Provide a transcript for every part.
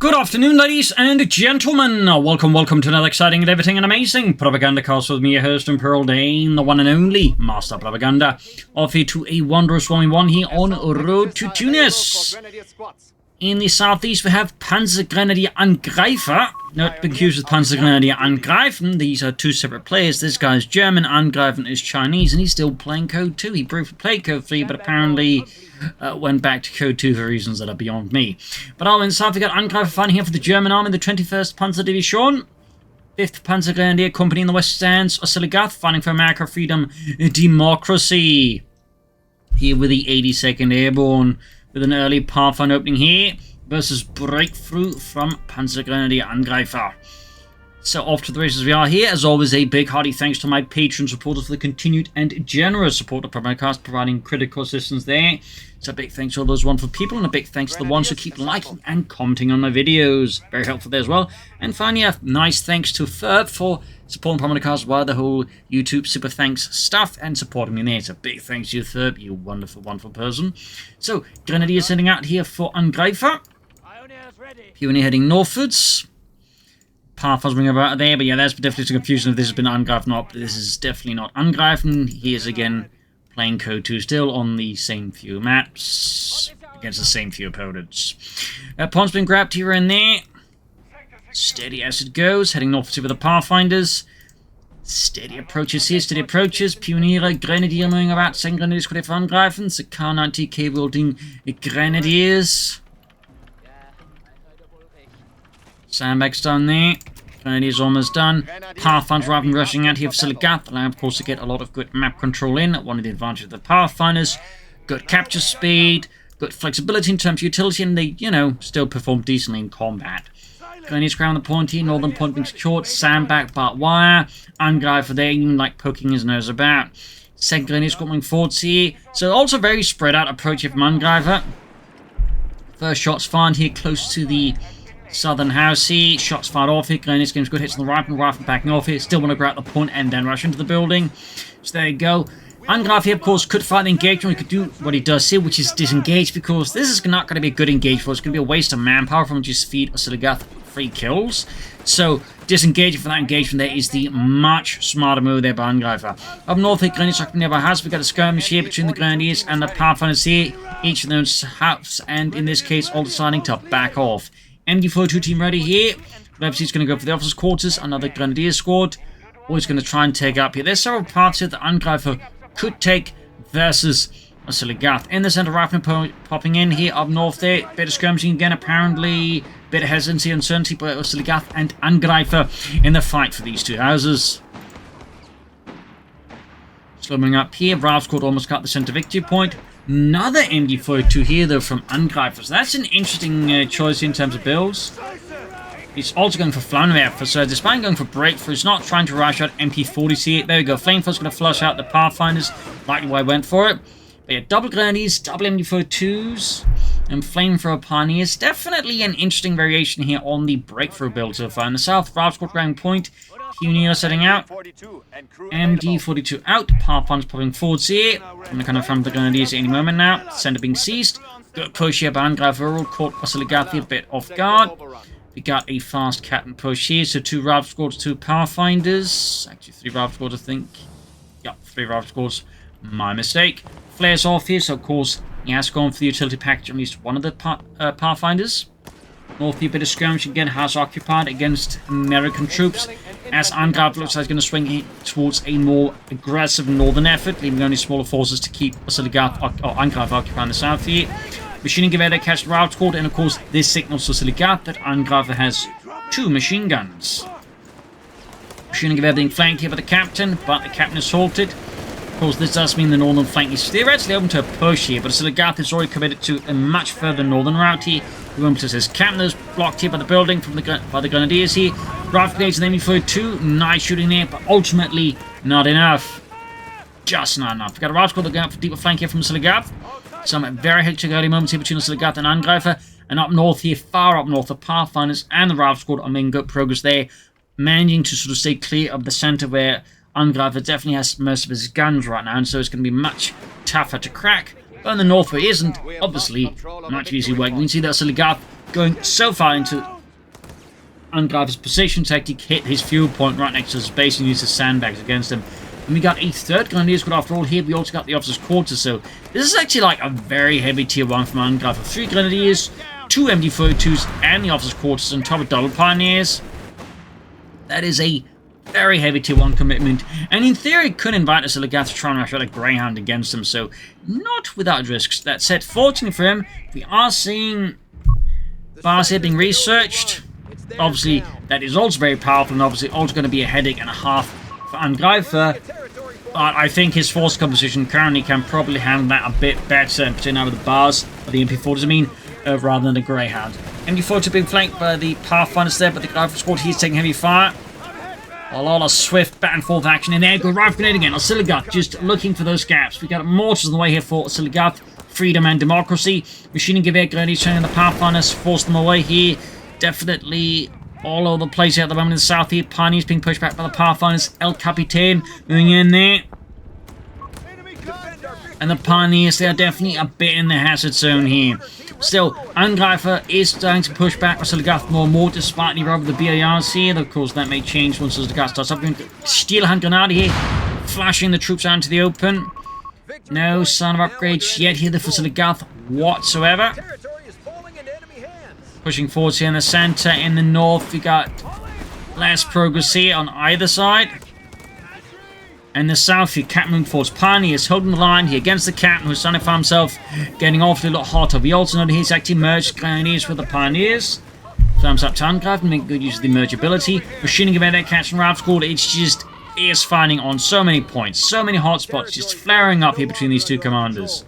Good afternoon, ladies and gentlemen. Welcome to another exciting and everything and amazing Propagandacast with me, your host, Imperial Dane, the one and only Master Propaganda, off here to a wondrous 1v1 here on road to Tunis. In the southeast, we have PanzergrenadierAngreifer, not confused with PanzergrenadierAngreifen. These are two separate players. This guy's German, Angreifen is Chinese, and he's still playing Code 2. He briefly played Code 3, but apparently went back to Code 2 for reasons that are beyond me. But in the south, we got Angreifer fighting here for the German army, the 21st Panzer Division. 5th Panzergrenadier Company in the west stands Oziligath, fighting for America, freedom, democracy. Here with the 82nd Airborne, with an early Pathfinder opening here, versus Breakthrough from PanzergrenadierAngreifer. So off to the races we are here. As always, a big hearty thanks to my Patreon supporters for the continued and generous support of Propagandacast, providing critical assistance there. So a big thanks to all those wonderful people, and a big thanks to the ones who keep liking and commenting on my videos. Very helpful there as well. And finally, a nice thanks to Ferb for supporting Propagandacast via the whole YouTube super thanks stuff and supporting me there. So big thanks to you, Ferb, you wonderful, wonderful person. So, Grenadiers sending out here for Angreifer. Pioneer heading northwards. Pathfinder's ring about there, but yeah, there's definitely some confusion if this has been Angreifen or not. But this is definitely not Angreifen. He is again playing Code 2 still on the same few maps against the same few opponents. Pawn's been grabbed here and there. Steady as it goes, heading north with the Pathfinders. Steady approaches here, steady approaches. Pioneer, Grenadier moving about. Second Grenadiers could have Angreifen. The K90K wielding Grenadiers. Sandbags done there. Grenadiers almost done. Pathfinders arriving rushing out here for Oziligath, allowing of course to get a lot of good map control in. One of the advantages of the Pathfinders. Good capture speed, good flexibility in terms of utility, and they, still perform decently in combat. Grenadiers ground the point here, northern point being secured, sandbag, barbed wire. Angreifer there, even like poking his nose about. Second Grenadiers coming forwards here. So also very spread out approach here from Angreifer. First shots fired here close to the southern house here. Shots fired off here. Grenadiers getting good hits on the right and backing off here. Still want to grab the point and then rush into the building. So there you go. Angreifer here, of course, could fight the engagement. He could do what he does here, which is disengage, because this is not going to be a good engage for us. It's going to be a waste of manpower from just feed Oziligath 3 kills. So disengaging for that engagement there is the much smarter move there by Angreifer. Up north here, Grenadiers are nearby house. We've got a skirmish here between the Grenadiers and the Pathfinders here. Each of those house, and in this case, all deciding to back off. MD42 team ready here. Obviously, he's going to go for the officers' quarters. Another Grenadier squad. Always going to try and take up here. There's several parts here that Angreifer could take versus Oziligath. In the center, rifleman popping in here up north there. Bit of skirmishing again, apparently. Bit of hesitancy and uncertainty by Oziligath and Angreifer in the fight for these two houses. Slumming up here. Ralph's squad almost got the center victory point. Another MD42 here, though, from Angreifer. So that's an interesting choice in terms of builds. He's also going for Flammenwerfer. So despite going for Breakthrough, he's not trying to rush out MP40s here. There we go. Flamethrower's going to flush out the Pathfinders. Likely why I went for it. But yeah, double Grenadiers, double MD42s, and Flamethrower Pioneers. Definitely an interesting variation here on the Breakthrough build so far. In the south, Ralph's squad ground point. Pioneer setting out. MD42 out. Pathfinders popping forwards here. I'm going to come from the Grenadiers at any moment now. Center being seized. Good push here by Angreifer. Caught Oziligath a bit off guard. We got a fast cat and push here. So 2 Ralph squads, 2 Pathfinders. Actually 3 Ralph squads, I think. Yep, 3 Ralph squads. My mistake. Flares off here. So of course he has gone for the utility package at least one of the Pathfinders. North here, bit of skirmish again. House occupied against American troops. As Angreifer looks like he's going to swing towards a more aggressive northern effort, leaving only smaller forces to keep Oziligath or Angreifer occupying the south here. Machining gewehr that catch the route squad, and of course this signals to Oziligath that Angreifer has 2 machine guns. Machining gewehr being flanked here by the captain, but the captain is halted. Of course, this does mean the northern flank is theoretically open to a push here, but Oziligath is already committed to a much further northern route here. Remember, his captain is blocked here by the building by the Grenadiers here. Rifle grenades and MD42, nice shooting there, but ultimately not enough. Just not enough. We've got a rifle squad looking out for deeper flank here from Oziligath. Some very hectic early moments here between Oziligath and Angreifer. And up north here, far up north, the Pathfinders and the rifle squad are making good progress there, managing to sort of stay clear of the center where Angreifer definitely has most of his guns right now, and so it's going to be much tougher to crack. But in the north where it isn't, obviously, much easier work. You can see that Oziligath going so far into Angreifer's position to actually hit his fuel point right next to his base and use his sandbags against him. And we got a 3rd Grenadier Squad after all here. We also got the Officers' Quarters, so this is actually like a very heavy tier 1 from Angreifer. 3 Grenadiers, 2 MD-42s, and the Officers' Quarters on top of double Pioneers. That is a very heavy tier 1 commitment, and in theory could invite Oziligath to try and rush out a Greyhound against him, so not without risks. That said, fortunately for him, we are seeing bars here being researched. Obviously, that is also very powerful, and obviously also going to be a headache and a half for Angreifer. But I think his force composition currently can probably handle that a bit better, and particularly now with the bars, or the MP40s I mean, rather than the Greyhound. MD-42 being flanked by the Pathfinders there, but the Rifle Squad, he's taking heavy fire. A lot of swift back and forth action in there. Go Rifle Grenade again. Oziligath just looking for those gaps. We got mortars on the way here for Oziligath. Freedom and democracy. Machining Gewehr Grenadiers turning the Pathfinders, force them away here. Definitely all over the place here at the moment in the south here. Pioneers being pushed back by the Pathfinders. El Capitan moving in there. And the Pioneers, they are definitely a bit in the hazard zone here. Still, Angreifer is starting to push back Oziligath more and more, despite the arrival of the BARs here. Of course, that may change once Oziligath starts up. Steel Hand Grenade here, flashing the troops out into the open. No sign of upgrades yet here for Oziligath whatsoever. Pushing forwards here in the center. In the north, we got less progress here on either side. And the south here, Captain moving forwards. Pioneers holding the line here against the Captain, who's starting to find himself getting awfully a lot hotter. We also know that he's actually merged Grenadiers with the Pioneers. Thumbs up to Angreifer, making good use of the merge ability. Machining Gewehr there, catching Ralph Squad. It's just is fighting on so many points, so many hotspots, just flaring up here between these two commanders.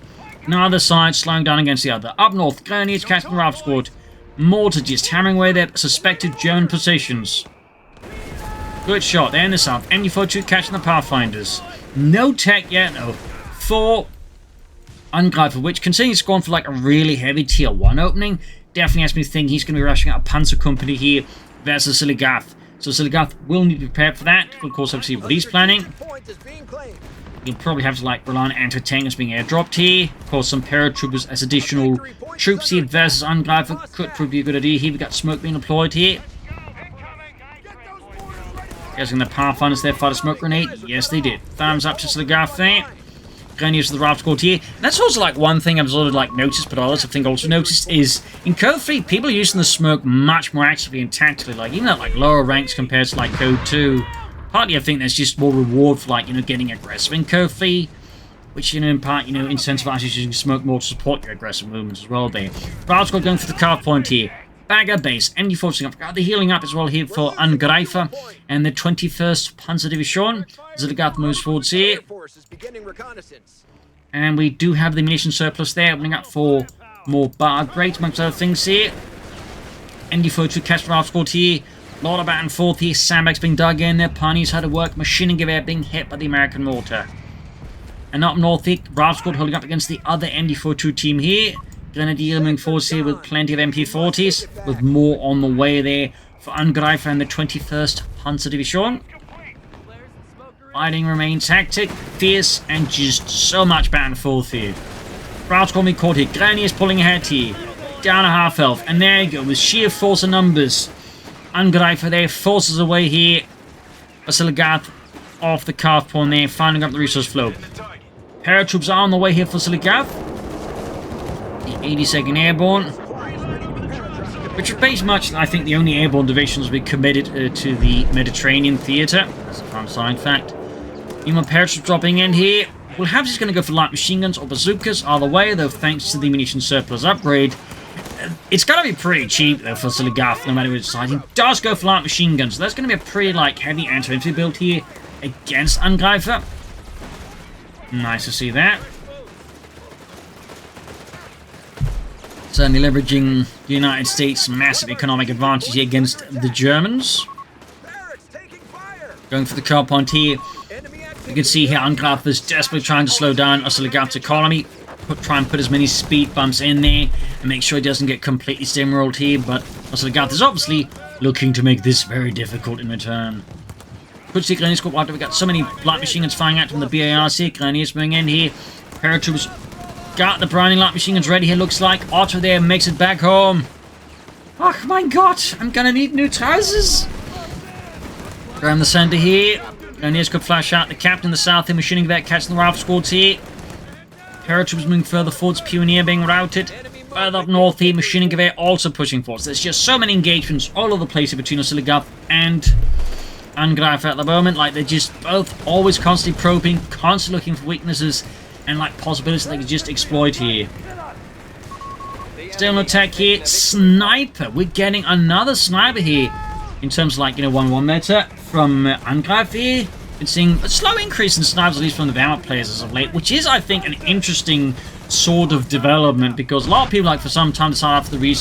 Neither side slowing down against the other. Up north, Grenadiers catching Ralph Squad. Mortar just hammering away their suspected German positions. Good shot there in the south. MD-42 catching the Pathfinders. No tech yet, though, for Angreifer, which considering he's gone for like a really heavy tier 1 opening, definitely has me think he's going to be rushing out a Panzer Company here versus Oziligath. So Oziligath will need to be prepared for that. Of course, obviously, what he's planning. You'll probably have to like rely on anti-tankers being airdropped here. Of course, some paratroopers as additional troops here versus Angreifer could probably be a good idea here. We've got smoke being deployed here. Guessing the Pathfinders there fired a smoke grenade. Yes, they did. Thumbs up to Oziligath there. Grenadiers to the Rifle Squad here. And that's also like one thing I've sort of like noticed, but others I think also noticed is in CoH3, people are using the smoke much more actively and tactically, like even at like lower ranks compared to like CoH2. Partly I think there's just more reward for like, getting aggressive in CoH3, which, in part, incentivizes using smoke more to support your aggressive movements as well there. Rifle Squad going for the carve point here. Bagger base, MD-40 up. Got the healing up as well here for Angreifer and the 21st Panzer Division. Oziligath moves forwards here. And we do have the munition surplus there, opening up for more bar upgrades, amongst other things here. MD-42 catch Rifle Squad here. A lot of back and forth here. Sandbags being dug in there. Pioneers had to work. Machining Gewehr being hit by the American mortar. And up north here, Rifle Squad holding up against the other MD-42 team here. Grenadier moving forwards here with plenty of MP40s, with more on the way there for Angreifer and the 21st Panzer Division. Fighting remains hectic, fierce, and just so much back and forth here. Rifle Squad being caught here. Grenadiers pulling ahead here. Down a half health, and there you go, with sheer force of numbers. Angreifer there forces away here. Oziligath off the carve point there, finding up the resource flow. Paratroops are on the way here for Oziligath. The 82nd Airborne, which are pretty much, I think, the only airborne divisions will be committed to the Mediterranean theatre. That's a fun side fact. Human paratroops dropping in here. We'll have just going to go for light machine guns or bazookas either way, though thanks to the munition surplus upgrade. It's going to be pretty cheap, though, for Oziligath, no matter which side. He does go for light machine guns, so that's going to be a pretty, heavy anti-infantry build here against Angreifer. Nice to see that. Certainly leveraging the United States' massive economic advantage here against the Germans. Going for the car point here. You can see here Angreifer is desperately trying to slow down Oziligath's economy. Try and put as many speed bumps in there and make sure he doesn't get completely steamrolled here. But Oziligath is obviously looking to make this very difficult in return. Good to see Grenadier Squad. We've got so many light machine guns firing out from the BARs here. Grenadiers moving in here. Paratroopers got the Browning light machine guns ready here, looks like. Otto there makes it back home. Oh my god, I'm gonna need new trousers. Around the center here. Grenadiers could flash out the captain in the south here, machining back, catching the Ralph squads here. Paratroops moving further forwards, Pioneer being routed. Further up north here, machining gewehr also pushing forwards. There's just so many engagements all over the place here between Oziligath and Angreifer at the moment. Like, they're just both always constantly probing, constantly looking for weaknesses and like possibilities that they can just exploit here. Still an attack here. Sniper. We're getting another sniper here in terms of like, 1-1 meta from Angreifer here. Been seeing a slow increase in snipers, at least from the Valorant players as of late, which is, I think, an interesting sort of development, because a lot of people, like, for some time decided after the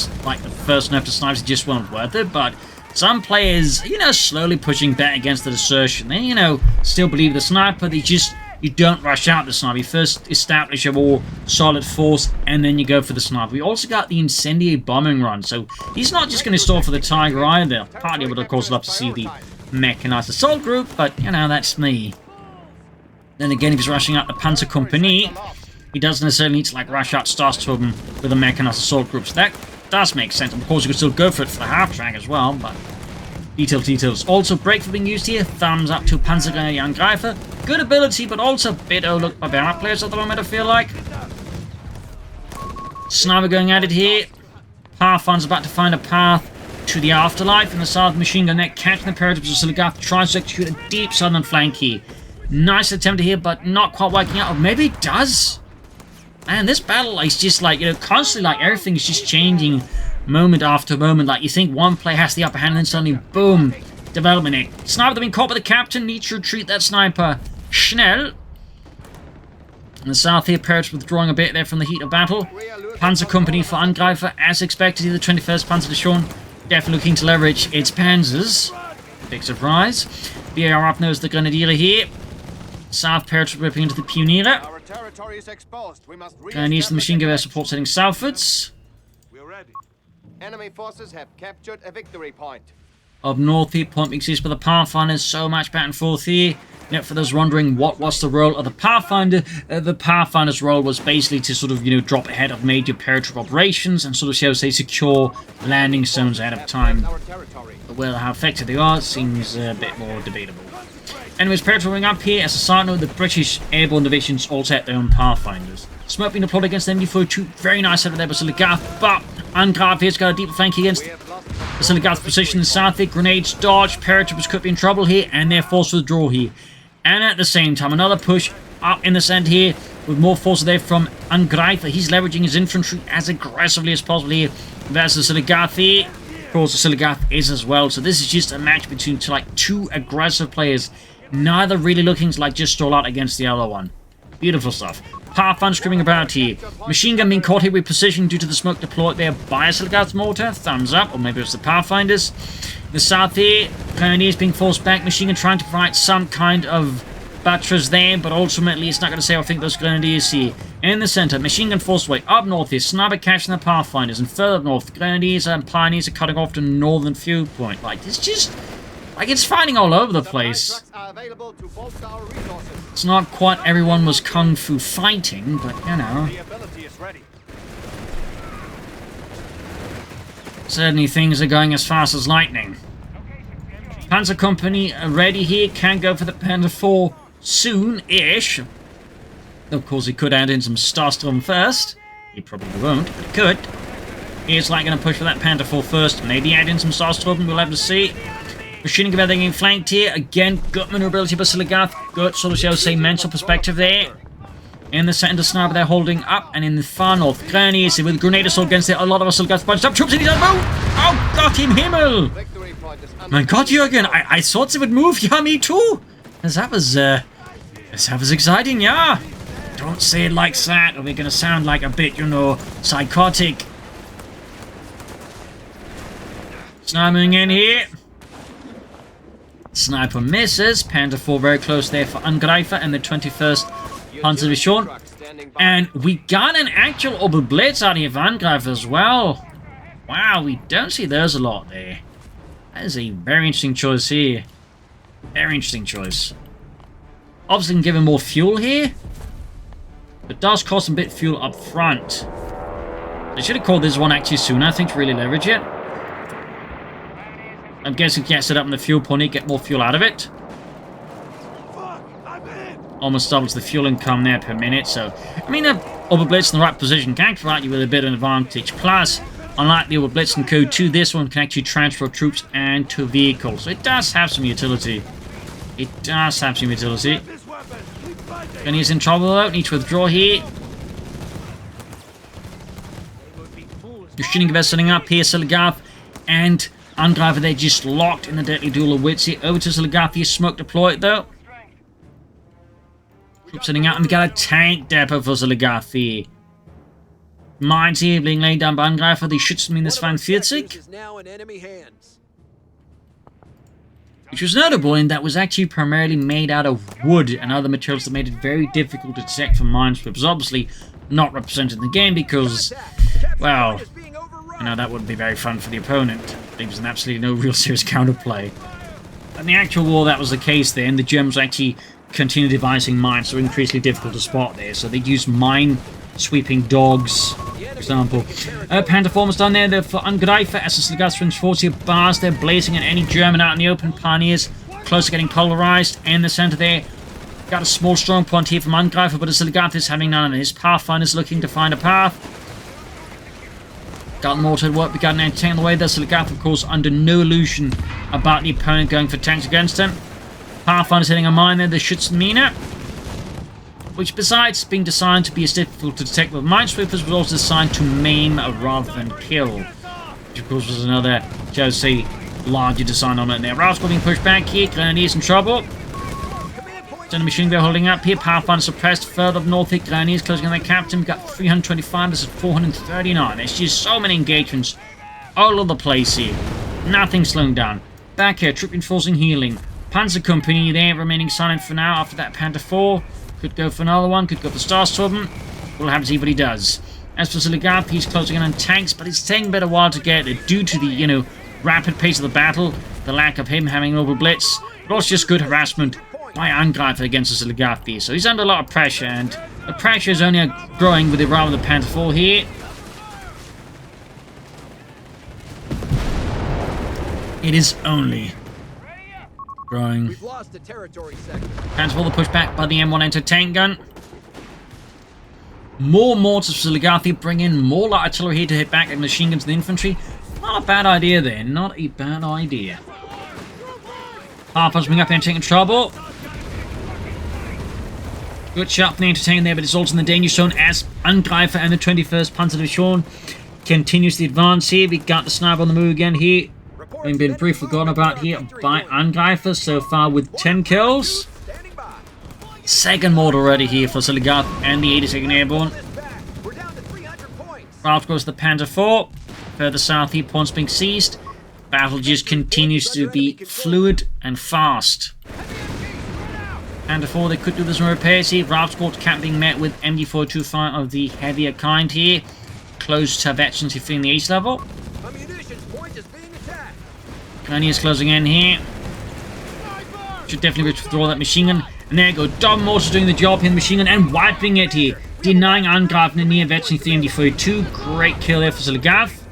first nerf to snipers just weren't worth it, but some players, slowly pushing back against that assertion. They, still believe the sniper. You don't rush out the sniper. You first establish a more solid force, and then you go for the sniper. We also got the incendiary bombing run, so he's not just going to stall for the Tiger either. Partly would, of course, love to see the Mechanized assault group, but, that's me. Then again, if he's rushing out the Panzer Company, he doesn't necessarily need to, rush out Starstorm with a Mechanized assault group, so that does make sense. Of course, you could still go for it for the half-track as well, but details. Also, Breakthrough being used here. Thumbs up to PanzergrenadierAngreifer. Good ability, but also a bit overlooked by Barrett players at the moment, I feel like. Sniper going at it here. Pathfinder's about to find a path to the afterlife in the south machine gun net, catching the paratroops of Oziligath, tries to execute a deep southern flank here. Nice attempt here, but not quite working out. Or maybe it does. Man, this battle is just constantly everything is just changing moment after moment. You think one player has the upper hand, and then suddenly, boom, development it. Sniper being caught by the captain, needs to retreat that sniper. Schnell. In the south here, Paratroops withdrawing a bit there from the heat of battle. Panzer Company for Angreifer, as expected here, the 21st Panzer Division. Definitely looking to leverage its panzers. Big surprise. BAR up knows the Grenadier here. South Paratroops ripping into the Pioneer. Grenadiers the machine gun support heading southwards. We're ready. Enemy forces have captured a victory point. Up north here, point being seized by the Pathfinders. So much back and forth here. For those wondering what was the role of the Pathfinder, the Pathfinder's role was basically to sort of, drop ahead of major paratroop operations and sort of, shall we say, secure landing zones ahead of time. But well, how effective they are seems a bit more debatable. Anyways, paratrooping up here. As a side note, the British airborne divisions also had their own Pathfinders. Smoke being deployed against the MD-42. Very nice out of there by Oziligath, but Angreifer here's got a deeper flank against Oziligath's position in the south here. Grenades dodge. Paratroopers could be in trouble here, and they're forced to withdraw here. And at the same time, another push up in the center here with more force there from Angreifer. He's leveraging his infantry as aggressively as possible here versus Oziligath here. Of course, Oziligath is as well. So this is just a match between two aggressive players, neither really looking to just stall out against the other one. Beautiful stuff. Pathfinder screaming about here. Machine gun being caught here with precision due to the smoke deployed there by Oziligath's mortar. Thumbs up, or maybe it's the Pathfinders. In the south here, Grenadiers being forced back. Machine gun trying to provide some kind of buttress there, but ultimately it's not going to say I think those Grenadiers here. In the center, machine gun forced away. Up north here, sniper catching the Pathfinders. And further up north, Grenadiers and Pioneers are cutting off the northern field point. It's just it's fighting all over the place. It's not quite everyone was kung fu fighting, but certainly things are going as fast as lightning. Panzer Company are ready here, can go for the Panzer IV soon-ish. Of course, he could add in some Starstorm first. He probably won't, but he could. He's going to push for that Panther IV first. Maybe add in some Starstorm, we'll have to see. Machining gewehr getting flanked here. Again, good maneuverability by Oziligath. Good, sort of, shall we say, mental perspective there. In the center, sniper they're holding up. And in the far north, Grenadiers with grenade assault against it. A lot of Oziligath punched up. Troops in his own move. Oh, Gott im Himmel. My God, Jürgen, I thought they would move. Yeah, me too. That was exciting, yeah. Don't say it like that, or we're going to sound like a bit, psychotic. Sniping in here. Sniper misses. Panther IV very close there for Angreifer and the 21st Panzer Division. And we got an actual Ober Blitz out here for Angreifer as well. Wow, we don't see those a lot there. That is a very interesting choice here. Very interesting choice. Obviously can give him more fuel here. It does cost a bit of fuel up front. They should have called this one actually sooner, I think, to really leverage it. I'm guessing get set up in the fuel point, get more fuel out of it. Almost doubles the fuel income there per minute, so... I mean, Overblitz in the right position can provide you with a bit of an advantage. Plus, unlike the Overblitz in CoH3, this one can actually transfer troops and to vehicles. So it does have some utility. It does have some utility. Grenadiers in trouble though, need to withdraw here. Oziligath setting up here, Oziligath and Angreifer, they're just locked in the deadly duel of wits here. Over to Oziligath here, smoke deployed though. Troops setting out, and we got a tank depot for Oziligath here. Mines here being laid down by Angreifer, die schützen in das 42. Which was notable in that it was actually primarily made out of wood and other materials that made it very difficult to detect from minesweepers. Obviously not represented in the game because, well, you know, that wouldn't be very fun for the opponent. There was absolutely no real serious counterplay. In the actual war, that was the case there, and the Germans actually continued devising mines, so increasingly difficult to spot there. So they used mine-sweeping dogs, for example. Panther almost done there for Angreifer, as the Oziligath swings forward here, bars there, blazing at any German out in the open. Pioneers close to getting polarized, in the center there. Got a small strong point here from Angreifer, but Oziligath is having none of his Pathfinders looking to find a path. Got mortar at work, we got an anti-tank on the way there. Oziligath, of course, under no illusion about the opponent going for tanks against him. Pathfinder's hitting a mine there, the Schützenmine, which besides being designed to be as difficult to detect with minesweepers, was also designed to maim rather than kill. Which of course was another, shall I say, larger design on it there. Rascal being pushed back here, Grenadiers in trouble. Then the machine gun holding up here, Pathfinder suppressed further up north here, Grenadiers closing on their captain. We've got 325, this is 439. There's just so many engagements all over the place here. Nothing slowing down. Back here, troop reinforcing healing. Panzer Company there, remaining silent for now after that Panther 4. Could go for another one, could go for Starstorm. We'll have to see what he does. As for Oziligath, he's closing in on tanks, but it's taking a bit of a while to get there due to the, you know, rapid pace of the battle, the lack of him having an overblitz, but also just good harassment by Angreifer against Oziligath here. So he's under a lot of pressure, and the pressure is only growing with the arrival of the Panther 4 here. It is only growing. We've lost the territory sector. Panther 4 the push back by the M1 anti-tank gun. More mortars for Oziligath here, bring in more light artillery here to hit back at machine guns and the infantry. Not a bad idea there, not a bad idea. Harpers bring up the anti-tank in trouble. Good shot from the anti-tank there, but it's also in the danger zone as Angreifer and the 21st Panzer Division continues the advance here. We got the sniper on the move again here. Having been briefly forgotten about here by Angreifer so far with 10 kills. Second mortar already here for Oziligath and the 82nd Airborne. Out goes the Panther 4. Further south here, points being seized. Battle just continues to be fluid and fast. Panther 4, they could do this in repairs here. Ralph Squad camp being met with MD425 of the heavier kind here. Close to veterans here feeling the ace level. Grenadiers closing in here. Should definitely withdraw that machine gun. And there you go. Dom Morse doing the job here in the machine gun and wiping it here. Denying Angreifer and near veteran 3MD42. Great kill there for Oziligath.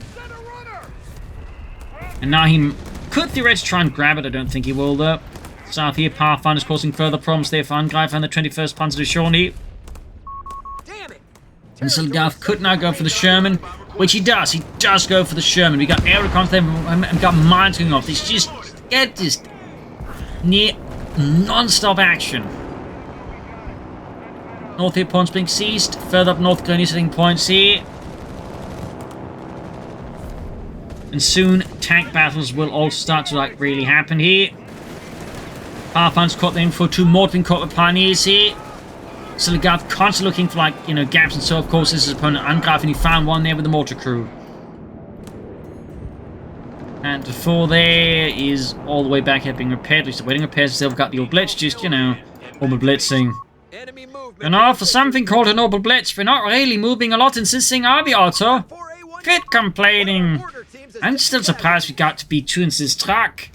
And now he could theoretically try and grab it. I don't think he will though. South here, Pathfinder's causing further problems there for Angreifer and the 21st Panzer Division here. And Oziligath could now go for the Sherman, which he does. He does go for the Sherman. We got air recons there and got mines going off. It's just, get this near non-stop action. North here, points being seized. Further up north, Grenadiers hitting points here. And soon, tank battles will all start to like really happen here. Pathfinder's caught the info, 2 more being caught with Pioneers here. Oziligath constantly looking for like, you know, gaps, and so of course this is his opponent Angreifer, and he found one there with the mortar crew. And the 4 there is all the way back here being repaired. At least awaiting repairs. Still got the Oberblitz, just, you know, Oberblitzing. You know, for something called an Oberblitz, we're not really moving a lot insisting, are we, Otto? Quit complaining. I'm still surprised we got to be 2 in this truck.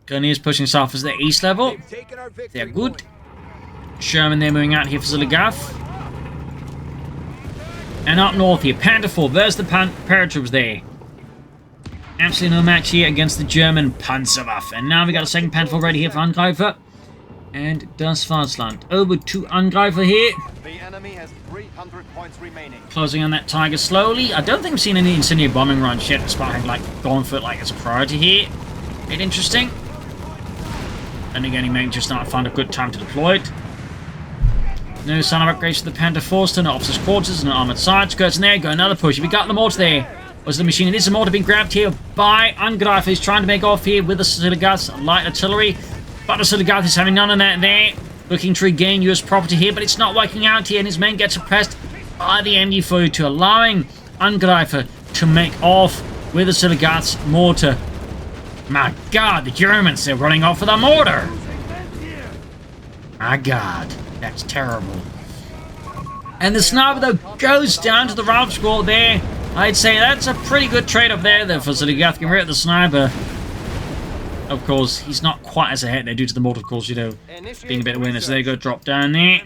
Grenadiers pushing south as the east level. They're good. Sherman there moving out here for Oziligath. And up north here, Panther 4. There's the paratroops there. Absolutely no match here against the German Panzerwaffe. And now we got a second Panther 4 ready here for Angreifer. And Das Vaterland. Over to Angreifer here. The enemy has 300 points remaining. Closing on that Tiger slowly. I don't think we've seen any incendiary bombing runs yet, despite having like gone for it like as a priority here. Bit interesting. And again, he may just not find a good time to deploy it. No sign of upgrades to the Panther 4, still no officers' quarters, no armoured side skirts, and there you go, another push. We got the mortar there. Was the machine? It is the mortar being grabbed here by Angreifer. He's trying to make off here with the Oziligath's light artillery. But the Oziligath is having none of that there. Looking to regain US property here, but it's not working out here, and his men get suppressed by the MG42, allowing Angreifer to make off with the Oziligath's mortar. My God, the Germans, they're running off with a mortar. My God, that's terrible. And the sniper, though, goes down to the Ralph score there. I'd say that's a pretty good trade-off there, though, for Oziligath. Getting rid of the sniper. Of course, he's not quite as ahead there due to the mortar, of course, you know, being a bit of winners. So there you go, drop down there.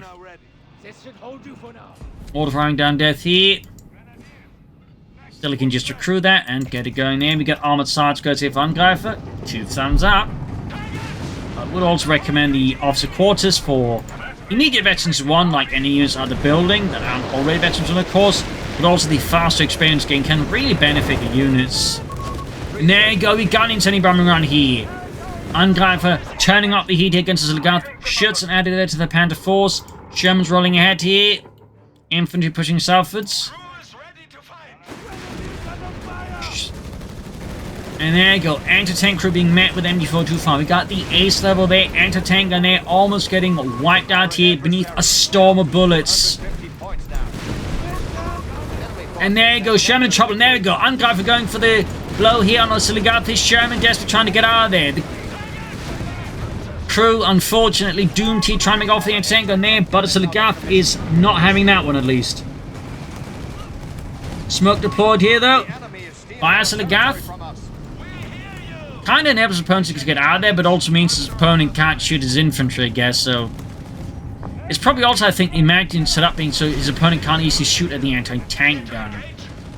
Mortar firing down death here. Still he can just recruit that and get it going there. We got armoured side skirts here for Angreifer. 2 thumbs up. I would also recommend the officer quarters for immediate veterans 1, like any units out of the building that aren't already veterans 1, of course. But also the faster experience gain can really benefit the units. And there you go, we got an incendiary bombing run here. Angreifer turning up the heat here against Oziligath. Shoots and added there to the Panther Force. Germans rolling ahead here. Infantry pushing southwards. And there you go, anti-tank crew being met with MG425. We got the ace level there, anti-tank gun there, almost getting wiped out here beneath a storm of bullets. And there you go, Sherman in trouble, and there you go, Angreifer going for the blow here on Oziligath. This Sherman desperately trying to get out of there. The crew, unfortunately, doomed here, trying to make off the anti-tank gun there, but Oziligath is not having that one at least. Smoke deployed here though, by Oziligath. Kind of enables his opponent to get out of there, but also means his opponent can't shoot his infantry, I guess, so... It's probably also, I think, imagined set up being so his opponent can't easily shoot at the anti-tank gun.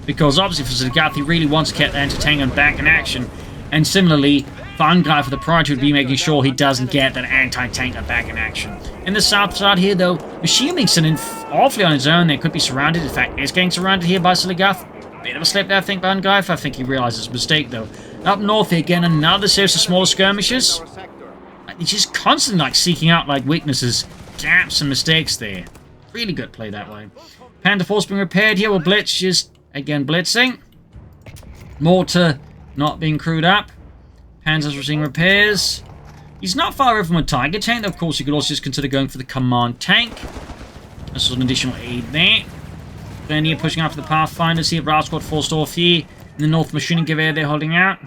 Because obviously for Oziligath, he really wants to get the anti-tank gun back in action. And similarly, for Angreifer, the priority would be making sure he doesn't get that anti-tank gun back in action. In the south side here, though, Machine being sent in awfully on his own. They could be surrounded. In fact, is getting surrounded here by Oziligath. Bit of a slip there, I think, by Angreifer. I think he realizes his mistake, though. Up north here, again, another series of smaller skirmishes. He's just constantly, like, seeking out, like, weaknesses, gaps, and mistakes there. Really good play that way. Panther Force being repaired here, with Blitz just, again, blitzing. Mortar not being crewed up. Panzer's receiving repairs. He's not far away from a Tiger tank. Of course, you could also just consider going for the command tank. This was an additional aid there. Then here, pushing out for the Pathfinders here. Ralph Squad forced off here. In the North Machining Gewehr, they're holding out.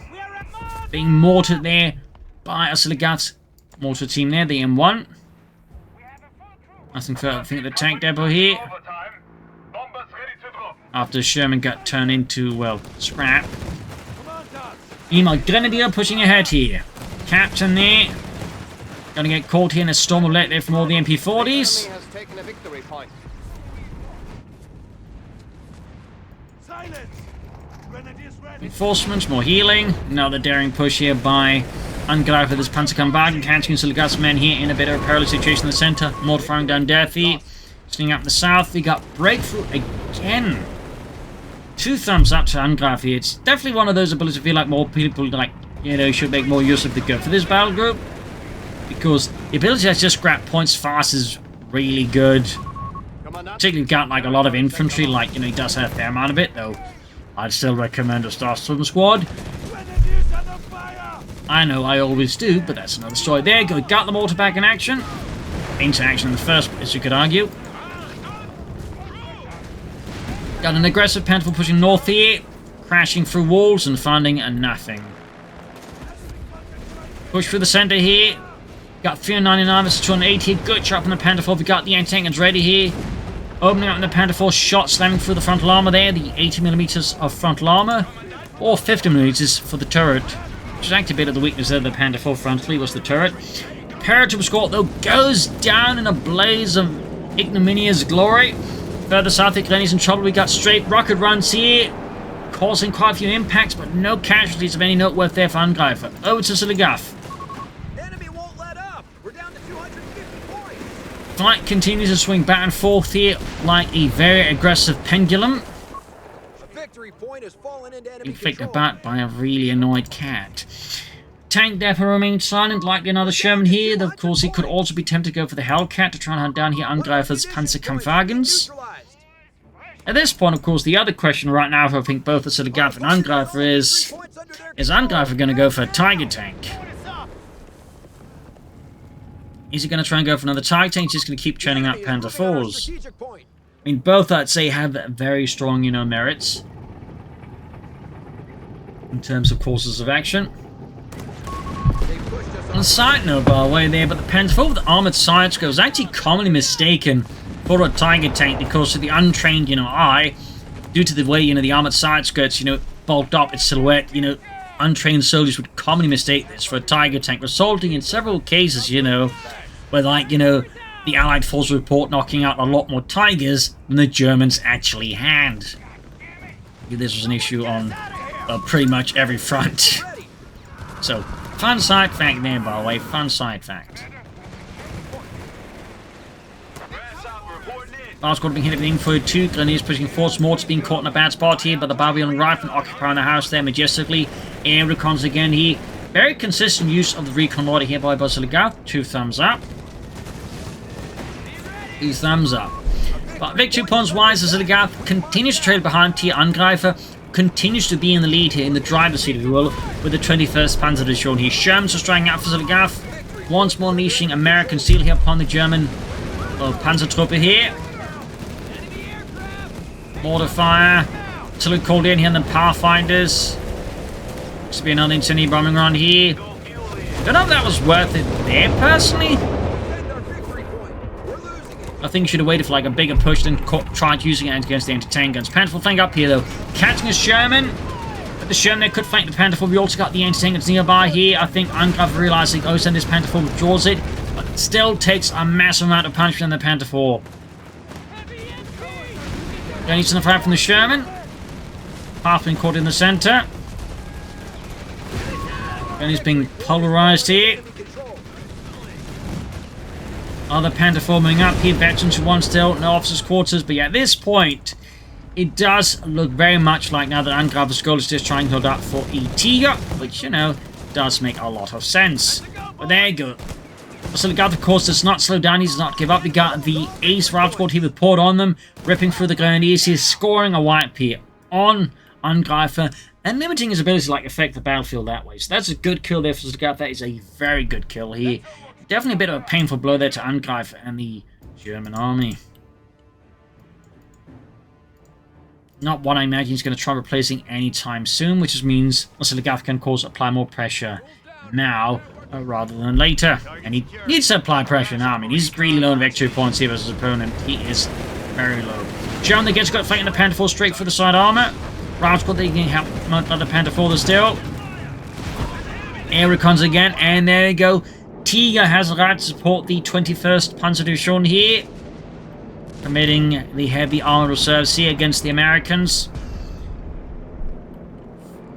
Being mortared there by Oziligath's mortar team there, the M1. Nothing further. I think the tank depot here. After Sherman got turned into, well, scrap. Email Grenadier pushing ahead here. Captain there. Gonna get caught here in a storm of lead there from all the MP40s. Reinforcements, more healing. Another daring push here by Angreifer. This PanzergrenadierAngreifer catching Oziligath's men here in a bit of a perilous situation in the center. Mortar firing down Deathy. Sitting up the south, we got Breakthrough again. 2 thumbs up to Angreifer here. It's definitely one of those abilities I feel like more people, like, you know, should make more use of the go for this battle group. Because the ability to just grab points fast is really good. Particularly got, like, a lot of infantry, like, you know, he does have a fair amount of it, though. I'd still recommend a Star Swim Squad. I know I always do, but that's another story. There you go, got the mortar back in action. Into action in the first place, you could argue. Got an aggressive Panther pushing north here. Crashing through walls and finding a nothing. Push through the center here. Got 399 versus 280 here. Good shot from the Panther 4. We got the anti-tank ready here. Opening up in the Panther 4, shot slamming through the frontal armor there, the 80mm of frontal armor, or 50mm for the turret, which is actually a bit of the weakness there of the Panther 4 frontally was the turret. paratrooper squad, though, goes down in a blaze of ignominious glory. Further south, the Grenadiers in trouble. We got straight rocket runs here, causing quite a few impacts, but no casualties of any note worth there for Angreifer. Over to Oziligath. Enemy won't let up. We're down to 250 points. Fight continues to swing back and forth here like a very aggressive pendulum. A victory point has fallen into enemy Inflicted control. about by a really annoyed cat. Tank depot remains silent, likely another Sherman here, though of course he could also be tempted to go for the Hellcat to try and hunt down here Angreifer's Panzerkampfwagens. At this point, of course, the other question right now, I think both Oziligath and Angreifer is Angreifer going to go for a Tiger tank? Is he going to try and go for another Tiger tank? He's just going to keep churning out Panzer IVs. I mean, both, I'd say, have very strong, merits in terms of courses of action. On a side note, by the way, there, but the Panzer IV with the armored side scope is actually commonly mistaken for a Tiger tank because of the untrained, eye, due to the way, the armored side skirts, bulked up its silhouette, untrained soldiers would commonly mistake this for a Tiger tank, resulting in several cases, where, like, the Allied forces report knocking out a lot more Tigers than the Germans actually had. This was an issue on pretty much every front. So, fun side fact there, by the way. Fun side fact. Last quarter being hit with info 2. Grenadiers pushing force. Mortars being caught in a bad spot here, but the Babylon Rifle occupying the house there majestically. Air recons again here. Very consistent use of the recon loader here by Oziligath. 2 thumbs up. 2 thumbs up. But victory points wise, Oziligath continues to trail behind here. Angreifer continues to be in the lead here, in the driver's seat, if you will, with the 21st Panzer Division here. Shermans are striking out for Oziligath. Once more unleashing American steel here upon the German Panzertruppe here. Mortar fire. Artillery called in here, and then Pathfinders. Looks to be another incendiary bombing run here. Don't know if that was worth it there, personally. I think you should have waited for like a bigger push than tried using it against the anti-tank guns. Panzer IV flank up here though. Catching a Sherman. But the Sherman there could flank the Panzer IV. We also got the anti-tank guns nearby here. I think Angreifer realizing, oh, send this Panzer IV withdraws it. But it still takes a massive amount of punishment in the Panzer IV. Going to the fire from the Sherman. Half been caught in the center. And he's being polarized here. Other Panzer IV moving up here, veterans who won still, no officers' quarters, but yeah, at this point, it does look very much like now that Angreifer's goal is just trying to hold up for ET, which, does make a lot of sense. But there you go. Oziligath, of course, does not slow down, he does not give up. We got the ace Ralph squad here with poured on them, ripping through the Grenadiers. He's scoring a wipe here on Angreifer, and limiting his ability to, like, affect the battlefield that way. So that's a good kill there for Oziligath. That is a very good kill here. Definitely a bit of a painful blow there to Angreifer and the German army. Not one I imagine he's going to try replacing anytime soon, which just means Oziligath can, of course, apply more pressure now rather than later. And he needs to apply pressure now. I mean, he's really low in victory points here versus his opponent. He is very low. German again got fighting the Panzer IV straight for the side armor. Round squad, they can help another Panzer IV still. Air recons again, and there you go. Tiger has arrived to support the 21st Panzer Division here, committing the heavy armored reserves here against the Americans.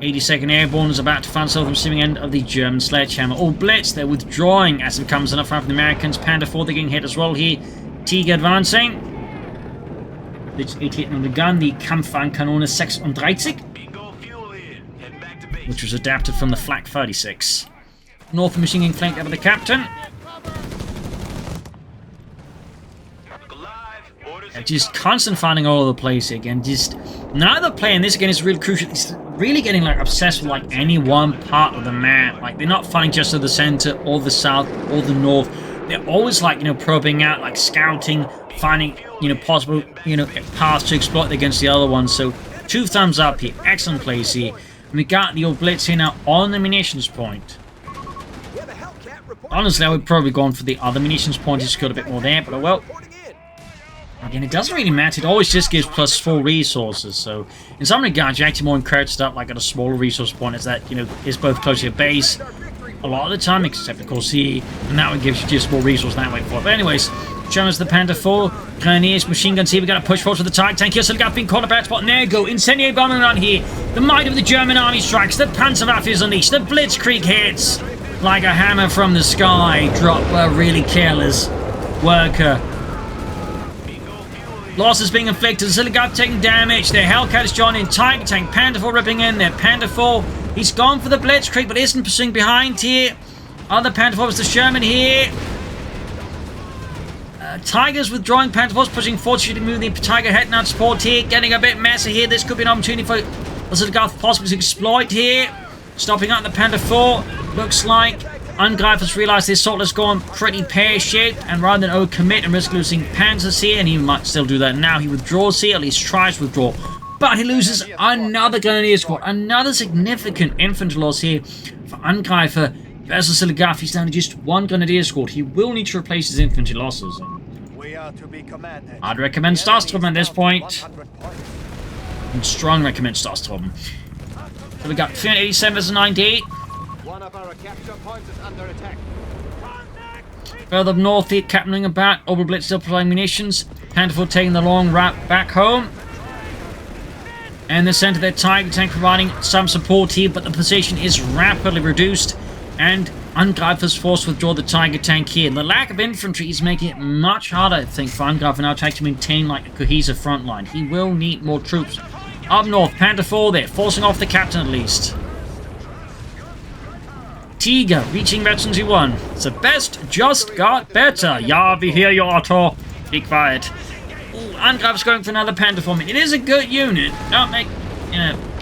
82nd Airborne is about to find itself on the receiving end of the German sledgehammer. All blitz, they're withdrawing as it comes enough from the Americans. Panzer IV, they're getting hit as well here. Tiger advancing. It's 88 on the gun, the Kampfwagenkanone 36, which was adapted from the Flak 36. North machine gun flanked up by the captain. Just constant finding all over the place here again. Just now they're playing this again is really crucial. It's really getting like obsessed with like any one part of the map. Like they're not fighting just to the center or the south or the north. They're always like probing out, like scouting, finding possible paths to exploit against the other ones. So 2 thumbs up here. Excellent plays here. And we got the old blitz here now on the munitions point. Honestly, I would probably gone for the other munitions point. Just got a bit more there, but oh well. Again, it doesn't really matter. It always just gives +4 resources. So, in some regards, you're actually more encouraged to start like at a smaller resource point, as that is both close to your base, a lot of the time, except of course here, and that one gives you just more resource that way for it. But anyways, Germans the Panther 4, Grenadiers, machine guns here. We got to push forward to the target tank here. Oziligath being caught up at spot. And there you go, incendiary bombing run here. The might of the German army strikes. The Panzerwaffe is unleashed. The Blitzkrieg hits like a hammer from the sky. Drop a really careless worker. Losses being inflicted. Oziligath taking damage. Their Hellcat is joining. Tiger tank. Panther 4 ripping in there. Panther 4. He's gone for the Blitzkrieg, but isn't pursuing behind here. Other Panther 4 is the Sherman here. Tigers withdrawing. Panther 4 pushing forward, shooting, moving the Tiger heading out support here. Getting a bit messy here. This could be an opportunity for Oziligath possibly to exploit here. Stopping out the Panther 4. Looks like Angreifers realised this assault has gone pretty pear-shaped, and rather than commit and risk losing Panzers here, and he might still do that now, he withdraws here, at least tries to withdraw. But he loses another Grenadier squad, another significant infantry loss here for Angreifer versus Oziligath. He's down to just one Grenadier squad. He will need to replace his infantry losses. I'd recommend Starstorm at this point. And strong recommend Starstorm. So we got 387 versus 98. One of our capture points is under attack. Further up north here, captaining about. Orbital Blitz still providing munitions. Panther 4 taking the long route back home. And the center, their Tiger tank providing some support here, but the position is rapidly reduced. And Angreifer's forced to withdraw the Tiger tank here. The lack of infantry is making it much harder, I think, for Angreifer now to maintain like a cohesive front line. He will need more troops. Up north, Panther 4 there, forcing off the captain at least. Tiger reaching Veteran 2-1. The best just got better. Yeah, we hear you, Otto. Be quiet. Ooh, Angreifer's going for another Panther formation. It is a good unit. Don't make,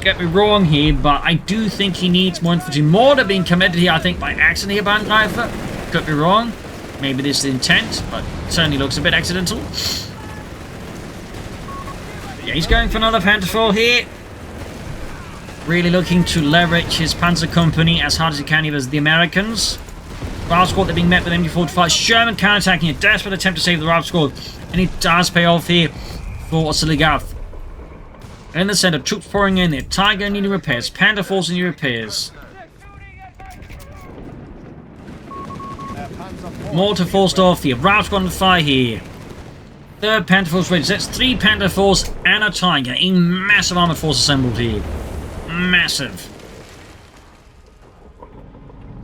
get me wrong here, but I do think he needs more infantry. More to being committed here, I think, by accident here by Angreifer. Could be wrong. Maybe this is the intent, but it certainly looks a bit accidental. But yeah, he's going for another Panther 4 here. Really looking to leverage his Panzer Company as hard as he can here versus the Americans. Rav squad, they're being met with MG45. Sherman counterattacking, a desperate attempt to save the Rav squad. And it does pay off here for Oziligath. In the center, troops pouring in there. Tiger needing repairs. Panther Force needing repairs. Mortar forced off here. Rav squad on fire here. Third Panther Force ready. So that's 3 Panther Force and a Tiger. A massive armored force assembled here. Massive.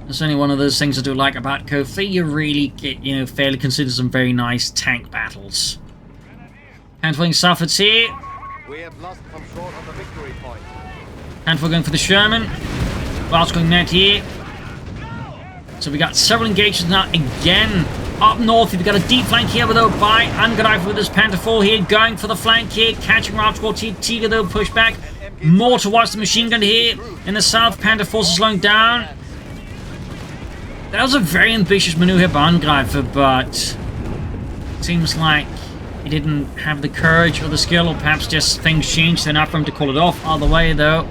That's only one of those things I do like about CoH3. You really get, fairly consider some very nice tank battles. Handful suffered here. We have lost control of the victory point. Handful going for the Sherman. Bart's going net here. So we got several engagements now again. Up north, we've got a deep flank here though by Angreifer with his Panther 4 here. Going for the flank here. Catching Rav squad here. Tiger though push back. More towards the machine gun here. In the south, Panther Force is slowing down. That was a very ambitious maneuver by Angreifer, but it seems like he didn't have the courage or the skill, or perhaps just things changed enough for him to call it off. Either way, though,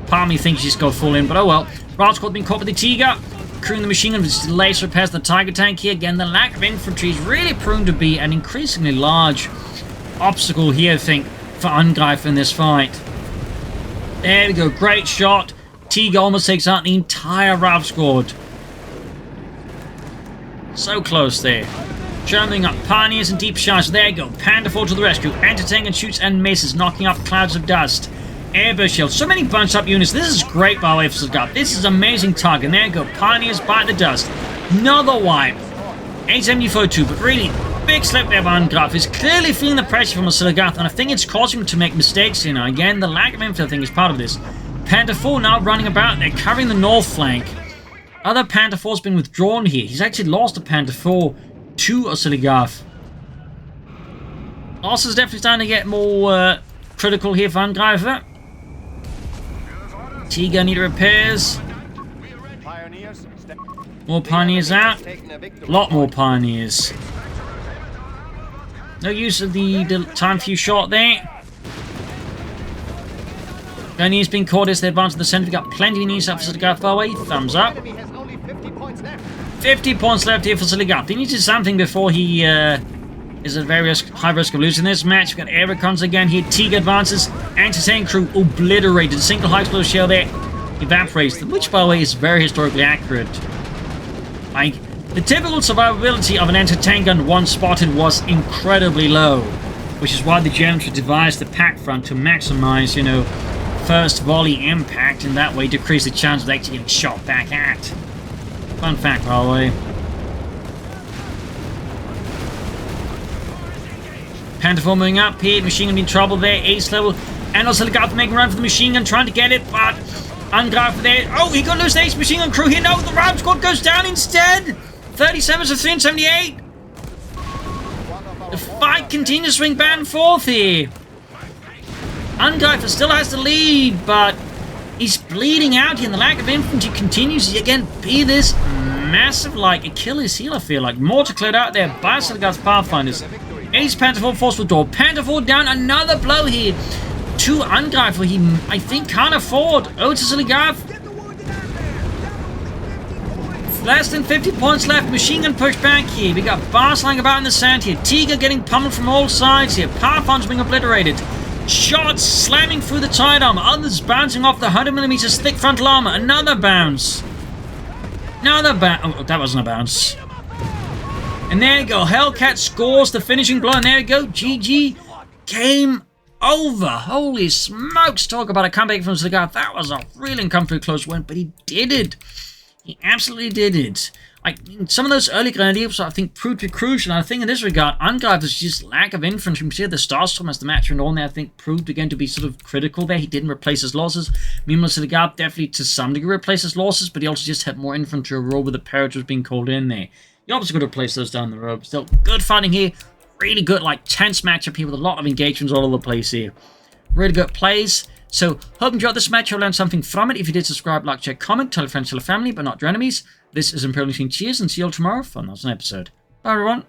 part of me thinks he's got full in, but oh well. Rav squad being caught with the Tiger. Crewing the machine gun with laser repairs the Tiger tank here. Again, the lack of infantry is really proven to be an increasingly large obstacle here, I think, for Angreifer in this fight. There we go, great shot. Tiger almost takes out the entire Rav squad. So close there. Jumping up Pioneers and Deep Shots. There you go. Panther 4 to the rescue. Entertaining and shoots and misses, knocking off clouds of dust. Airburst shield. So many bunched up units. This is great by the way for Oziligath. This is amazing target. There you go. Pioneers bite the dust. Another wipe. 874-2, but really, big slip there by Angreifer. He's clearly feeling the pressure from Oziligath, and I think it's causing him to make mistakes, Again, the lack of infantry, I think, is part of this. Panther 4 now running about. They're covering the north flank. Other Panther 4's been withdrawn here. He's actually lost a Panther 4 to Oziligath. Loss is definitely starting to get more critical here for Angreifer. Tiger need repairs. More Pioneers out. A lot more Pioneers. No use of the time few shot there. Grenadiers being caught as they advance to the center. We've got plenty of needs up for Oziligath far away. Thumbs up. 50 points left here for Oziligath. He needs to do something before he is at very high risk of losing this match. We've got air recons again here. Tiger advances. Anti-tank crew obliterated. Single high explosive shell there evaporates them, which by the way is very historically accurate. Like, the typical survivability of an anti-tank gun once spotted was incredibly low, which is why the Germans would devise the pack front to maximize, you know, first volley impact, and that way decrease the chance of actually getting shot back at. Fun fact, by the way. Panther 4 moving up here, machine gun in trouble there, ace level, and Oziligath making a run for the machine gun, trying to get it, but Angreifer there. Oh, he got lose the ace machine gun crew here. No, the round squad goes down instead. 37 to 378. The fight continues to swing back and forth here. Angreifer still has the lead, but he's bleeding out here, and the lack of infantry continues to again be this massive, like, Achilles heel, I feel like. More to clear out there by Oziligath's Pathfinders. Ace Panther 4 forceful door. Panther 4 down, another blow here to Angreifer. He, I think, can't afford. Oziligath. Less than 50 points left. Machine gun push back here. We got bars lying about in the sand here. Tiger getting pummeled from all sides here. Pathfinders being obliterated. Shots slamming through the tide armor. Others bouncing off the 100mm thick frontal armor. Another bounce. Another bounce. Oh, that wasn't a bounce. And there you go. Hellcat scores the finishing blow. And there you go. GG. Game over. Holy smokes. Talk about a comeback from Oziligath. That was a really uncomfortably close win, but he did it. He absolutely did it. Some of those early Grenadiers, I think, proved to be crucial. And I think in this regard, Angreifer's just lack of infantry, particularly the Starstorm as the match went on there, I think proved again to be sort of critical there. He didn't replace his losses. Meanwhile, Oziligath definitely to some degree replaced his losses, but he also just had more infantry overall with the Parrot was being called in there. He obviously could have placed those down the road. But still, good fighting here. Really good, like, tense matchup here with a lot of engagements all over the place here. Really good plays. So, hope you enjoyed this match. You'll learn something from it. If you did, subscribe, like, share, comment, tell your friends, tell your family, but not your enemies. This is Imperial Machine. Cheers, and see you all tomorrow for another episode. Bye, everyone.